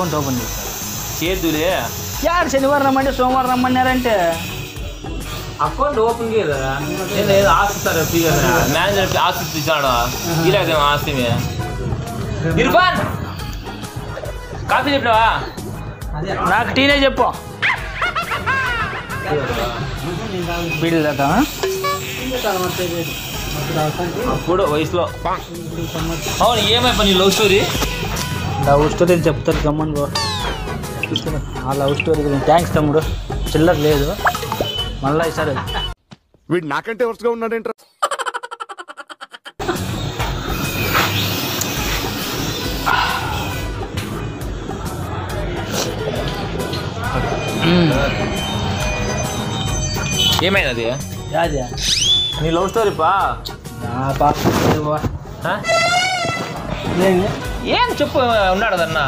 Account open చేస్తారు. చేతులే యారు శనివారం రమ్మంటే సోమవారం రమ్మన్నారంటే అకౌంట్ ఓపెన్ చేయదా? ఆశిస్తారు మేనేజర్ ఆశి ఇచ్చాడు ఇలాగే ఆస్తి ఇర్ఫాన్ కాఫీ చెప్పినావా? నాకు టీనే చెప్పు. బిల్ అప్పుడు వయసులో అవును ఏమైపోయి నీ లవ్ స్టోరీ చెప్తారు గమ్మన్ గో. ఆ లవ్ స్టోరీ గురించి థ్యాంక్స్ తమ్ముడు. చిల్లర లేదు మళ్ళీ ఈసారి. వీడు నాకంటే వరుసగా ఉన్నాడేంట్రా? ఏమైనది యాదే నీ లవ్ స్టోరీ పా? ఏం చెప్పు ఉన్నాడు అదన్నా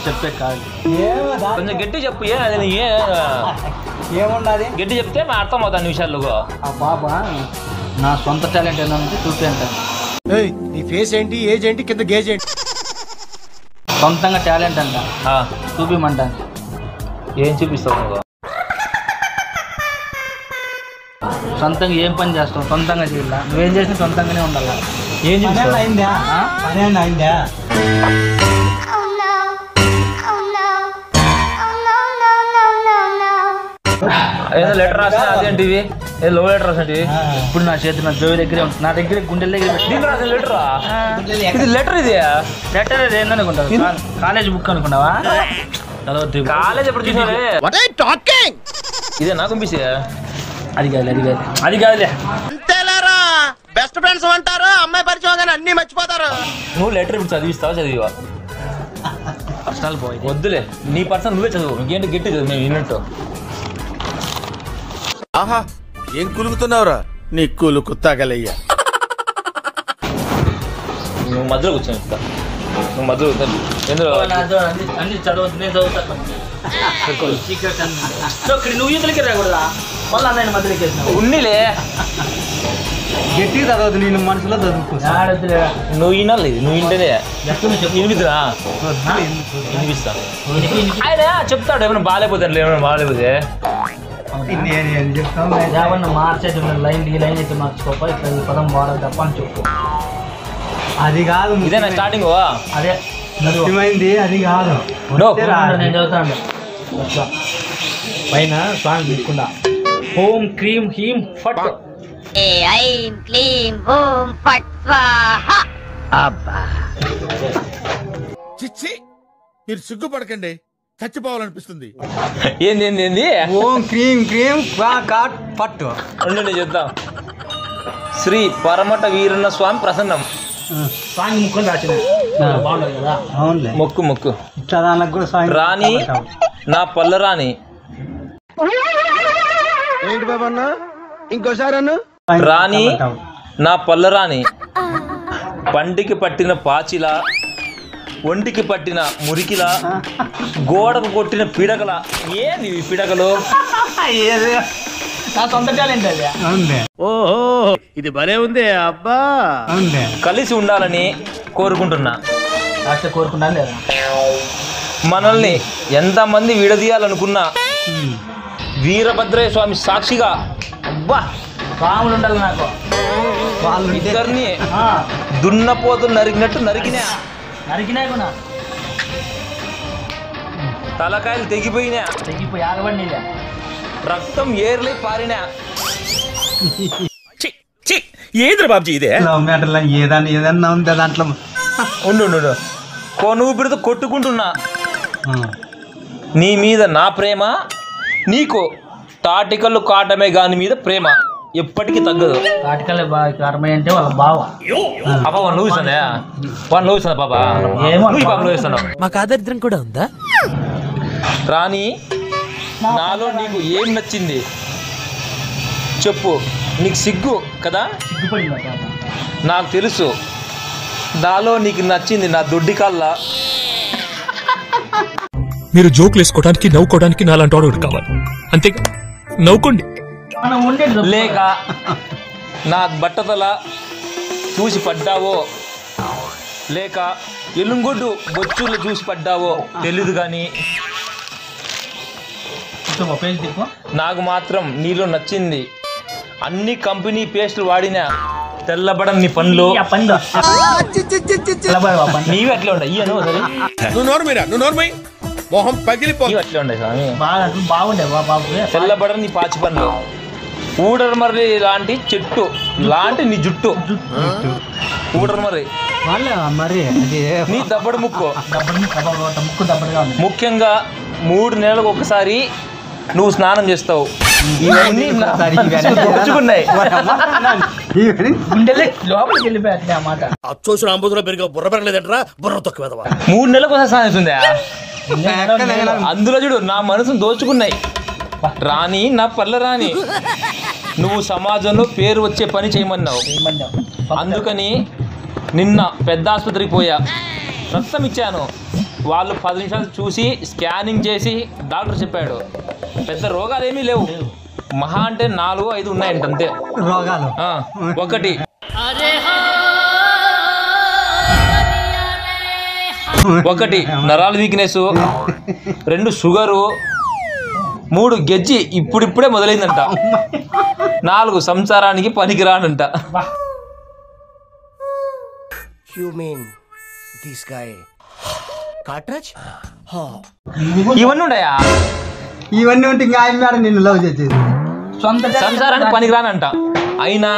చెప్పే కాదు కొంచెం గట్టి చెప్పు. ఏముండదు గట్టి చెప్తే మా అర్థం అవుతాను నిమిషాలు. ఆ పాప నా సొంత టాలెంట్ ఏంటంటే చూపి అంటాను. నీ ఫేస్ ఏంటి, ఏజ్ ఏంటి, కింద గేజ్ ఏంటి? సొంతంగా టాలెంట్ అంట చూపిమంటాను. ఏం చూపిస్తావు నువ్వు? సొంతంగా ఏం పని చేస్తావు సొంతంగా చేయాల. నువ్వేం చేసినా సొంతంగానే ఉండాలి. ఏం చూపిస్తావు? అయిందా ఏదో లెటర్ రాసిన అదేంటివి? ఏదో లవ్ లెటర్ రాసినవి ఇప్పుడు నా చేతి నా జోవి దగ్గరే ఉంటుంది. నా దగ్గర గుండెల దగ్గర దీనికి రాసిన లెటరా? ఇది లెటర్ ఇది లెటర్ అది ఏందనుకుంటావు? కాలేజ్ బుక్ అనుకున్నావా? కాలేజ్ ఎప్పుడు చూసావే? ఇదే నాకు పంపిస్తే అది కాదులే అది కాదులే. అంతేలేరా, బెస్ట్ ఫ్రెండ్స్ అంటారు. అమ్మాయి పరిచయం కానీ అన్ని మర్చిపోతారు. నువ్వు లెటర్ ఇప్పుడు చదివిస్తావా చదివా? పర్సనల్ పోయి వద్దులే, నీ పర్సనల్ నువ్వే చదువు. ఇంకేంటి గట్టి చదువు మేము విన్నట్టు. ఆహా, ఏం కులుగుతున్నావురా? నీ కులుకు తగలయ్యా. నువ్వు మధ్యలో కూర్చొని ఇస్తా. నువ్వు మధ్యలో కూర్చొని ఎందులో అన్ని చదవద్దు, నేను చదువుతాను. నువ్వు ఈతలకి రాకూడదా? మళ్ళీ నేను మధ్యలోకి వేసినావు. ఉన్నిలే గట్టిగా చదవద్దు, నేను మనసులో చదువుకో. నువ్వు వినాలి, నువ్వు వింటేనే వినిపిద్దురా. వినిపిస్తా. ఆయన చెప్తాడు ఏమైనా బాగాలేకపోతాను, ఏమైనా బాగాలేకపోతే ఏమన్నా మార్చేది లైన్ ఈ లైన్ అయితే మార్చుకోపా, ఇట్లా ఈ పదం వాడాలి తప్ప అని చెప్పు. అది కాదు, ఇదేనా స్టార్టింగ్? అదే ముఖ్యమైనది అది కాదు. నేను చదువుతాను పైన సాంగ్ తీసుకుంటా. ఓం క్రీం హీం ఫట్. ఐం క్లీం ఓం ఫట్ స్వాహా. అబ్బా చిచ్చి, మీరు సిగ్గుపడకండి, చచ్చిపోవాలనిపిస్తుంది. ఏంది ఏంది ఏంది? ఓం క్రీం క్రీం కాట్ ఫట్. నేను చెప్తాం. శ్రీ పరమట వీరన్న స్వామి ప్రసన్నం. సాంగ్ ముక్కలు రాసిన బాగుండదు కదా? అవునులే, మొక్కు మొక్కు. ఇట్లా దానికి కూడా సాంగ్. రాణి నా పల్ల రాణి. ఏంటి బాబా అన్న, ఇంకోసారి అన్న. రాణి నా పల్ల రాణి, పంటికి పట్టిన పాచిలా, ఒంటికి పట్టిన మురికిలా, గోడకు కొట్టిన పిడకల. ఏంది ఈ పిడకలు? నా సొంత టాలెంట్ అది. ఓహో, ఇది భలే ఉంది అబ్బా. కలిసి ఉండాలని కోరుకుంటున్నా. రాష్ట్ర కోరుకున్నాను లేదా? మనల్ని ఎంతమంది విడదీయాలనుకున్నా వీరభద్రయ్య స్వామి సాక్షిగా అబ్బా పాములు ఉండాలి నాకు. వాళ్ళు ఇద్దరిని దున్నపోతులు నరికినట్టు నరికినా. నరికినా కూడా తలకాయలు తెగిపోయినా, తెగిపోయి ఆగబడి రక్తం ఏర్లై పారినా. ఏంద్ర బాబుజీ ఇదే? ఏదన్నా ఉంది దాంట్లో. ఉండు కొనుగు పిడితో కొట్టుకుంటున్నా. నీ మీద నా ప్రేమ, నీకు తాటికల్లు కాటమే గాని మీద ప్రేమ ఎప్పటికీ తగ్గదు. తాటికల్లు కారమే అంటే వాళ్ళ బావ. పాప వాళ్ళు నువ్వు ఇస్తానే, వాళ్ళు నువ్వు ఇస్తున్నా పాప. నువ్వు ఇస్తున్నావు. మాకు ఆదరిద్రం కూడా ఉందా? రాణి, నాలో నీకు ఏం నచ్చింది చెప్పు. నీకు సిగ్గు కదా? నాకు తెలుసు. నాలో నీకు నచ్చింది నా దొడ్డి కళ్ళ. మీరు జోకులు వేసుకోవడానికి నవ్వుకోవడానికి నాలాంటి వాడు కావాలి, అంతే. నవ్వుకోండి. లేక నా బట్టతల చూసి పడ్డావో, లేక ఎల్లుంగొడ్డు బొచ్చులు చూసి పడ్డావో తెలీదు కానీ నాకు మాత్రం నీలో నచ్చింది. అన్ని కంపెనీ పేస్టులు వాడినా తెల్లబడని పండ్లు నీవి అట్లా ఉండే ఇయ్యను మొహం పగిలిపోయి అట్లా ఉండే స్వామి తెల్లబడని పాచి పండ్లు ఊడర్మర్రి లాంటి చెట్టు లాంటి నీ జుట్టు ఊడర్మర్రి నీ దబ్బడు ముక్కు ముఖ్యంగా 3 నెలలకు ఒకసారి నువ్వు స్నానం చేస్తావు. ఇవన్నీ దోచుకున్నాయి. లోపలికి వెళ్ళిపోయాట్లే ఆ మాట. అచ్చోసిన అంబుధులో పెరిగే బుర్ర పెరగలేదంటరా బుర్ర తొక్కువేదవా 3 నెలలకు ఒకసారి స్నానం చేస్తుందా? అందులో చూడు నా మనసును దోచుకున్నాయి. రాణి నా పల్ల రాణి నువ్వు సమాజంలో పేరు వచ్చే పని చేయమన్నావు. అందుకని నిన్న పెద్ద ఆసుపత్రికి పోయా, రక్తం ఇచ్చాను. వాళ్ళు 10 నిమిషాలు చూసి స్కానింగ్ చేసి డాక్టర్ చెప్పాడు పెద్ద రోగాలు ఏమీ లేవు, మహా అంటే 4-5 ఉన్నాయంట అంతే రోగాలు. ఒకటి నరాల వీక్నెస్, 2 షుగరు, 3 గెజ్జి ఇప్పుడిప్పుడే మొదలైందంట, 4 సంసారానికి పనికిరానంట. ఇవన్నీ ఉన్నాయా? ఇవన్నీ ఉంటే ఇంకా ఆయన మేడం నిన్ను లవ్ చేసేది సంసారానికి పనికిరానంట. అయినా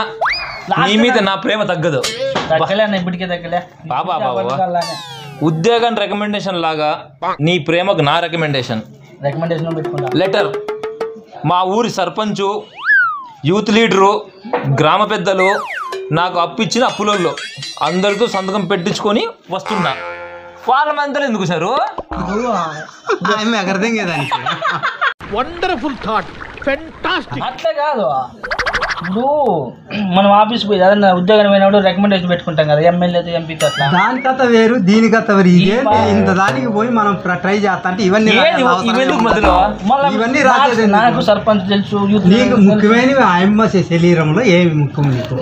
నీ మీద నా ప్రేమ తగ్గదు. ఇప్పటికే తగ్గలే బాబా ఉద్యోగం రికమెండేషన్ లాగా నీ ప్రేమకు నా రికమెండేషన్ లెటర్. మా ఊరి సర్పంచు, యూత్ లీడరు, గ్రామ పెద్దలు, నాకు అప్పిచ్చిన అప్పులలో అందరితో సంతకం పెట్టించుకొని వస్తున్నా. వాళ్ళ మంతలు ఎందుకు సారు? Wonderful thought, fantastic. అట్లా కాదు, ఇప్పుడు మనం ఆఫీస్ పోయి ఏదన్నా ఉద్యోగం పోయినప్పుడు రికమెండేషన్ పెట్టుకుంటాం కదా, ఎమ్మెల్యేతో ఎంపీతో. అట్లా దాని కథ వేరు దీని కథ వేరు. ఇదే ఇంత దానికి పోయి మనం ట్రై చేస్తా అంటే ఇవన్నీ నాకు సర్పంచ్ తెలుసు. నీకు ముఖ్యమైనవి ఆయమ్మ శరీరంలో ఏమి ముఖ్యం? నీకు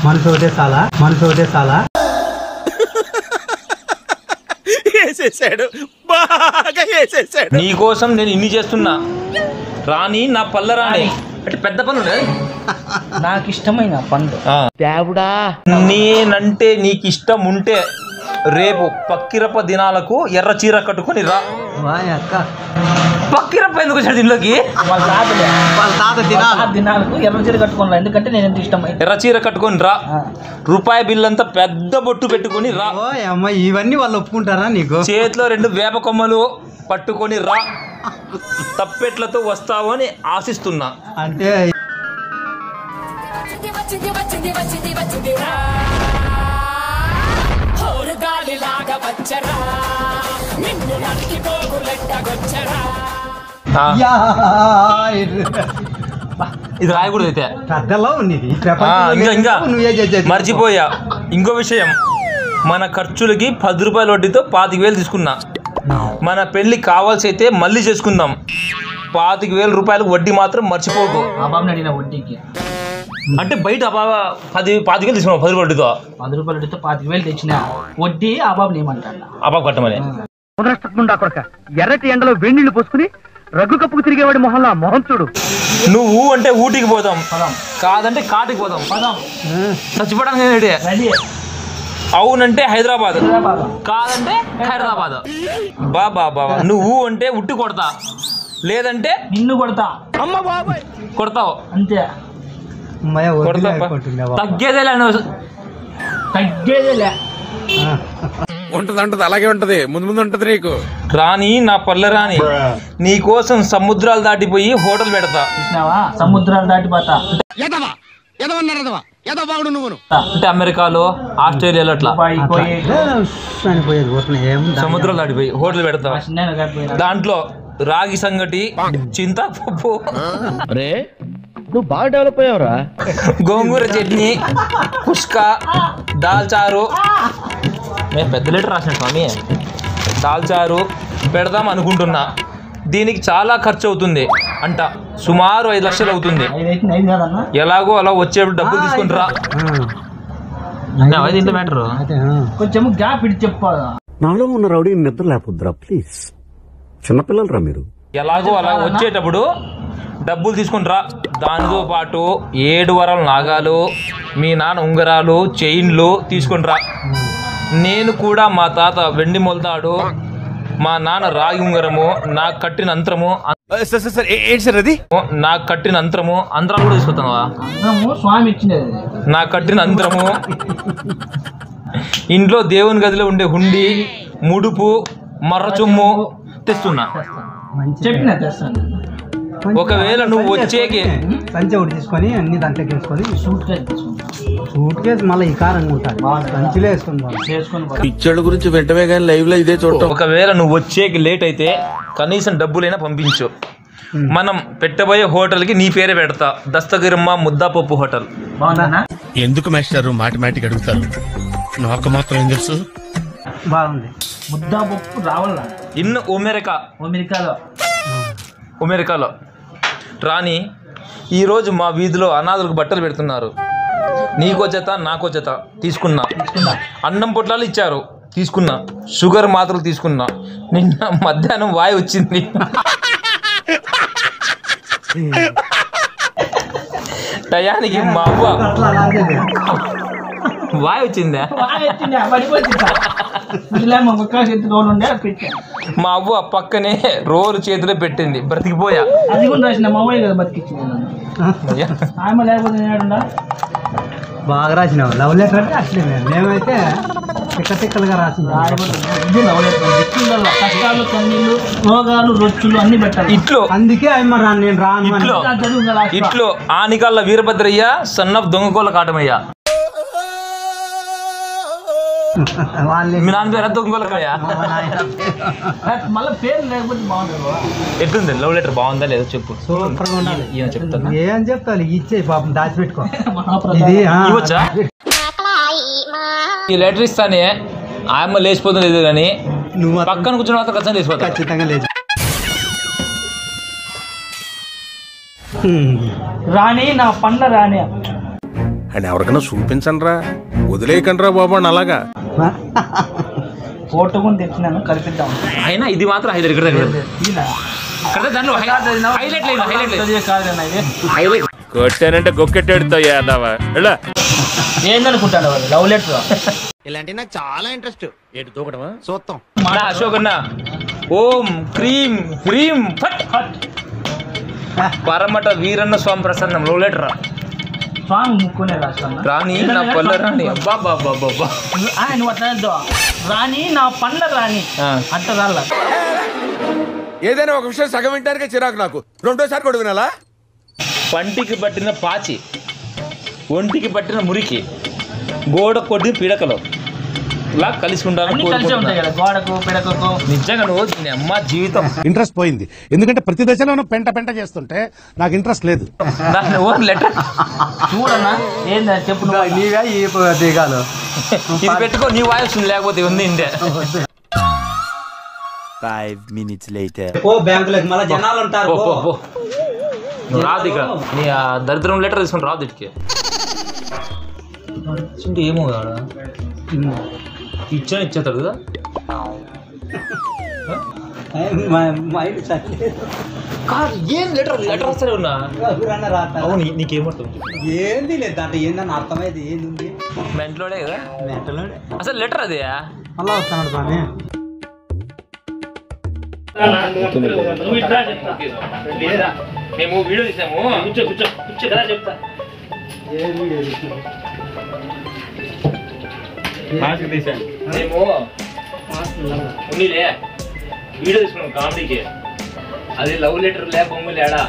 మనసు ఒకటే చాలా వేసేసాడు, బాగా వేసేసాడు. నీకోసం నేను ఇన్ని చేస్తున్నా. రాణి నా పల్ల రాణి అంటే పెద్ద పనులు నాకు ఇష్టమైన పండు. దేవుడా, నేనంటే నీకు ఇష్టం ఉంటే రేపు పక్కిరప్ప దినాలకు ఎర్ర చీర కట్టుకొని రా. పక్కిరప్ప ఎందుకు వచ్చాడు దీనిలోకి? వాళ్ళ తాత దినాలకు ఎర్ర చీర కట్టుకోవాలి, ఎందుకంటే నేను ఎంత ఇష్టమైన ఎర్ర చీర కట్టుకొని రా. రూపాయి బిల్లు అంతా పెద్ద బొట్టు పెట్టుకొని రా. ఇవన్నీ వాళ్ళు ఒప్పుకుంటారా నీకు? చేతిలో 2 వేప కొమ్మలు పట్టుకొని రా. తప్పెట్లతో వస్తావు అని ఆశిస్తున్నా. అంటే ఇది రాయకూడదు అయితే పెద్దలో ఉంది. ఇంకా మర్చిపోయా ఇంకో విషయం. మన ఖర్చులకి 10 రూపాయల వడ్డీతో 25,000 తీసుకున్నా. మన పెళ్లి కావాల్సి అయితే మళ్ళీ చేసుకుందాం. 25,000 రూపాయలకు వడ్డీ మాత్రం మర్చిపోకు. వడ్డీకి అంటే బయట 25,000 తీసుకున్నావు 10 రూపాయల వడ్డీతో. 10 రూపాయల వడ్డీతో 25,000 తెచ్చిన వడ్డీ ఆ బాబుని ఏమంటాడు? ఆ బాబు కట్టమని. ఎర్రటి ఎండలో వేణీళ్లు పోసుకుని రగ్గు కప్పుకు తిరిగేవాడి మొహంలో మొహం చూడు. నువ్వు అంటే ఊటీకి పోదాం, కాదంటే కాటికి పోదాం. చచ్చిపోవడానికి రెడీ. అవునంటే హైదరాబాద్, కాదంటే హైదరాబాద్. బాబా నువ్వు అంటే ఉట్టి కొడతా, లేదంటే నిన్ను కొడతా. అమ్మ బాబాయ్ కొడతావు అంతే. తగ్గేదేలే ఉంటది, అలాగే ఉంటది, ముందు ఉంటది నీకు. రాణి నా పల్ల రాణి నీ కోసం సముద్రాలు దాటిపోయి హోటల్ పెడతా. చూసినావా? సముద్రాలు దాటిపోతా అంటే అమెరికాలో, ఆస్ట్రేలియాలో అట్లా సముద్రాలు దాటిపోయి హోటల్ పెడతా. దాంట్లో రాగి సంగటి, చింతపప్పు, నువ్వు బాగా డెవలప్ అయ్యావురా. గోంగూర చట్నీ, కుష్క, దాల్చారు. మేము పెద్ద లీటర్ రాసిన స్వామి. దాల్చారు పెడదాం అనుకుంటున్నా. దీనికి చాలా ఖర్చు అవుతుంది అంట, సుమారు 5 లక్షలు అవుతుంది. ఎలాగో అలా వచ్చేప్పుడు డబ్బులు తీసుకుంటారా. దీంట్లో మ్యాటర్ కొంచెం గ్యాప్ ఇచ్చి చెప్పాలి. నాలో ఉన్న రౌడీ నిద్ర లేకపోద్దురా ప్లీజ్. చిన్నపిల్లలరా మీరు. ఎలాగో అలా వచ్చేటప్పుడు డబ్బులు తీసుకుని రా. దానితో పాటు 7 వరాల నాగాలు, మీ నాన్న ఉంగరాలు, చైన్లు తీసుకుని రా. నేను కూడా మా తాత వెండి మొలతాడు, మా నాన్న రాగి ఉంగరము, నాకు కట్టిన అంతరము, నాకు కట్టిన అంతరము, అంతరాలు కూడా తీసుకొస్తావా? స్వామి ఇచ్చినది నాకు కట్టిన అంతరము, ఇంట్లో దేవుని గదిలో ఉండే హుండి, ముడుపు, మర్ర చొమ్ము తెస్తున్నా. చెప్పిన తెస్తాను. ఒకవేళ నువ్వు వచ్చేకి సంచి ఒకటి తీసుకొని అన్ని దాంట్లోకి వేసుకొని సూట్ కేసు మళ్ళీ ఈ కారంగా ఉంటుంది. సంచిలో వేసుకొని పిక్చర్ల గురించి వెంటనే కానీ లైవ్ లో ఇదే చూడటం. ఒకవేళ నువ్వు వచ్చేకి లేట్ అయితే కనీసం డబ్బులైనా పంపించు. మనం పెట్టబోయే హోటల్కి నీ పేరే పెడతా, దస్తగిరమ్మ ముద్దాపప్పు హోటల్. బాగుందా? ఎందుకు మాస్టర్ మాటిమాటికి అడుగుతారు? నాకు మాత్రం ఏం తెలుసు. బాగుంది. ముద్దాపప్పు రావాలా? ఇన్ అమెరికాలో రాని ఈరోజు మా వీధిలో అనాథులకు బట్టలు పెడుతున్నారు. నీకో జత, నాకో జత తీసుకున్నా. అన్నం పొట్లాలు ఇచ్చారు, తీసుకున్నా. షుగర్ మాత్రలు తీసుకున్నా. నిన్న మధ్యాహ్నం వాయి వచ్చింది. టయానికి మా అవ్వ వాయి వచ్చిందా? మా అవ్వ పక్కనే రోలు చేతిలో పెట్టింది, బ్రతికిపోయా. అది కూడా రాసిన మా అమ్మాయి కదా బతికిచ్చింది. ఆమె లేకపోతే బాగా రాసినావు. లవ్ లెటర్ అంటే అట్లే మేమైతే తిక్కలుగా రాసింది. ఇది లవ్ లెటర్. కష్టాలు, కన్నీళ్ళు, రోగాలు, రొచ్చులు అన్ని పెట్టాలి. ఇట్లో అందుకే అమ్మ నేను రాను. ఇట్లో ఆనికల్ల వీరభద్రయ్య, సన్ ఆఫ్ దొంగకోల కాటమయ్య. మీ నాన్న పేరు దొంగకోలకయ్య. మళ్ళీ పేరు లేకపోతే బాగుంటుంది. ఎట్లుంది లవ్ లెటర్? బాగుందా లేదో చెప్పు. సూపర్గా ఉండాలి. ఈయన చెప్తాను. ఏం చెప్తాను, ఇచ్చే పాపం దాచిపెట్టుకో. ఇది ఇవ్వచ్చా? ఈ లెటర్ ఇస్తానే ఆయమ్మ లేచిపోతుంది లేదు కానీ నువ్వు పక్కన కూర్చుని మాత్రం ఖచ్చితంగా లేచిపోతా. ఖచ్చితంగా లేదు. రాణి నా పండ్ల రాణి అని ఎవరికైనా చూపించండి రా, వదిలేయకండి రా బాబు అని. అలాగా ఫోటో కూడా తెచ్చినాను, కలిపిద్దాం. అయినా ఇది మాత్రం హైలైట్. ఇక్కడ దాంట్లో హైలైట్ కొట్టానంటే గొక్కెట్టాడుతో ఏందనుకుంటాడు వాళ్ళు లవ్ లెటర్. ఇలాంటి నాకు చాలా ఇంట్రెస్ట్. ఏంటి తూకటమా? చూద్దాం. అశోక్ అన్న ఓం క్రీం హ్రీం ఫట్ పరమట వీరన్న స్వామి ప్రసన్నం లవ్ లెటర్. సాంగ్ ముక్కునే రాస్తాను. రాణి నా పళ్ళ రాణి. అబ్బా నువ్వు అట్లా రాణి నా పండ్ల రాణి అంట రాళ్ళ. ఏదైనా ఒక విషయం సగం వింటానికే చిరాకు నాకు. రెండోసారి కూడా వినాలా? పంటికి పట్టిన పాచి, ఒంటికి పట్టిన మురికి, గోడ కొద్ది పిడకలు ఇలా కలిసి ఉండాలని గోడకు పిడకకు. నిజంగా నువ్వు దీని అమ్మ జీవితం. ఇంట్రెస్ట్ పోయింది, ఎందుకంటే ప్రతి దశలోనూ పెంట చేస్తుంటే నాకు ఇంట్రెస్ట్ లేదు. దాని ఓన్ లెటర్ చూడన్నా ఏందా చెప్పు. నీవే ఈ దిగాలు ఇది పెట్టుకో, నీ వాయిస్ లేకపోతే ఉంది ఇందే. 5 minutes later. ఓ బ్యాంకులకు మళ్ళీ జనాలు ఉంటారు. రాదు ఇక నీ ఆ దరిద్రం లెటర్ తీసుకుని రాదు ఇటుకి. ఏమో కాడా ఇచ్చేస్తాడు కదా. ఏం లెటర్ వస్తూనే ఉన్నా. అవును నీకేమవుతుంది? ఏంది లేదు దాంట్లో ఏందని అర్థమైంది. ఏంది మెంట్లోనే కదా అసలు లెటర్ అదే. అలా వస్తున్నాడు స్వామి. మేము వీడియో తీసాము. కూర్చో కదా చెప్తా. మేము ఉన్నీలే వీడియో తీసుకున్నాం కామెడీకి. అది లవ్ లెటర్ లే బొమ్మలు ఏడా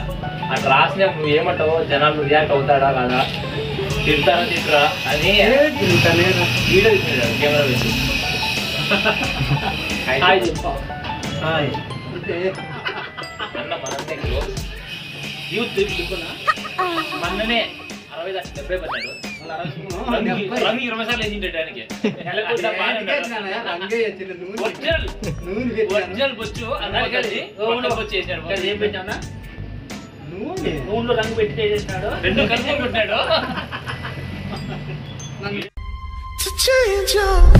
అట్లా రాసినా నువ్వు ఏమంటావో జనాలు రియాక్ట్ అవుతాడా కాదా, తిడతారా తిట్టరా అని వీడియో తీసుకున్నాడు కెమెరా పెట్టి. అన్న మనంటే యూత్ మొన్ననే 60-70 పడ్డాడు. 20 సార్లు వేసింటాడు ఆయనకి. ఒరిజినల్ బొచ్చు బొచ్చు వేసాడు. ఏం పెట్టావునా? నూనెలో రంగు పెట్టి చేసినాడు. 2 కలిసి పెట్టాడు. control.